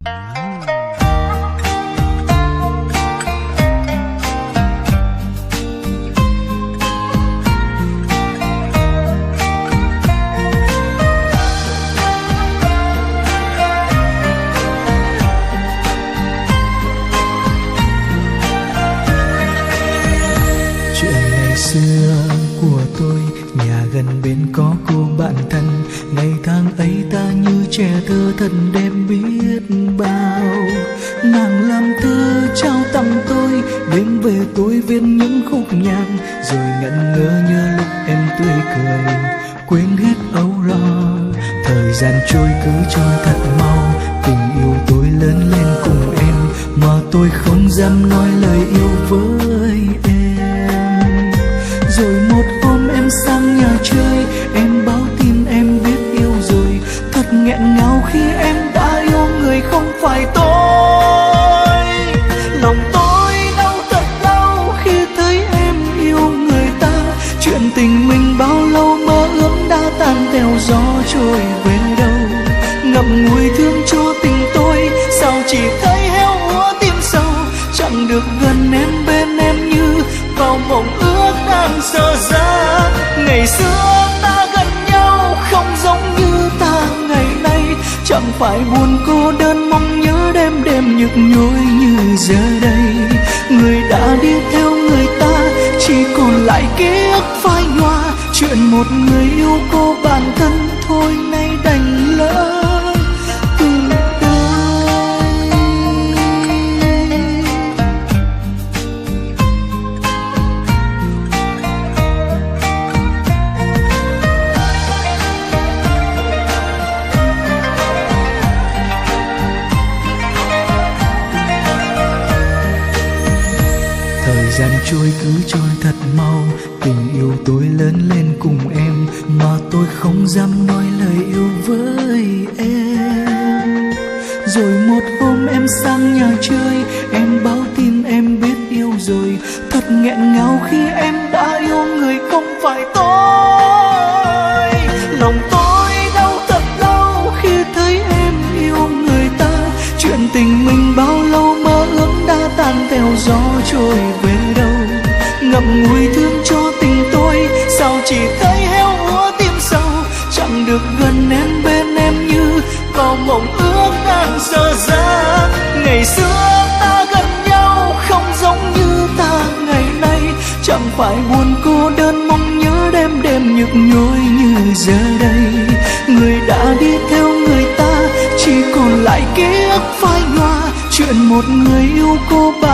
Xưa của tôi, nhà gần bên có cô bạn thân. Ngày tháng ấy ta như trẻ thơ thân đẹp biết bao. Nàng làm thơ trao tặng tôi, đêm về tôi viết những khúc nhạc, rồi ngẩn ngơ nhớ lúc em tươi cười, quên hết âu lo. Thời gian trôi cứ trôi thật mau, tình yêu tôi lớn lên cùng em, mà tôi không dám nói lời yêu với em. Rồi một hôm em sang nhà chơi, em báo tin em biết yêu rồi. Thật nghẹn ngào khi em đã yêu người không phải tôi. Lòng tôi đau thật đau khi thấy em yêu người ta. Chuyện tình mình bao lâu mơ ước đã tan theo gió trôi về đâu. Ngậm ngùi thương cho tình tôi, sao chỉ thấy héo úa tim sâu. Chẳng được gần em bên em như vào mộng ước đang dở dang. Ngày xưa ta gần nhau không giống như ta ngày nay. Chẳng phải buồn cô đơn mong nhớ đêm đêm nhức nhối như giờ đây. Người đã đi theo người ta, chỉ còn lại ký ức phai nhòa. Chuyện một người yêu cô bản thân thôi nay đành lỡ. Thời gian trôi cứ trôi thật mau, tình yêu tôi lớn lên cùng em, mà tôi không dám nói lời yêu với em. Rồi một hôm em sang nhà chơi, em báo tin em biết yêu rồi. Thật nghẹn ngào khi em đã yêu người không phải tôi. Lòng tôi đau thật đau khi thấy em yêu người ta. Chuyện tình mình bao lâu mơ ước đã tan theo gió trôi về đâu. Ngậm ngùi thương cho tình tôi, sao chỉ thấy héo úa tim sâu. Chẳng được gần em bên em như vào mộng ước đang dở dang. Ngày xưa ta gần nhau không giống như ta ngày nay. Chẳng phải buồn cô đơn mong nhớ đêm đêm nhức nhối như giờ đây. Người đã đi theo người ta, chỉ còn lại ký ức phai nhòa. Chuyện một người yêu cô bạn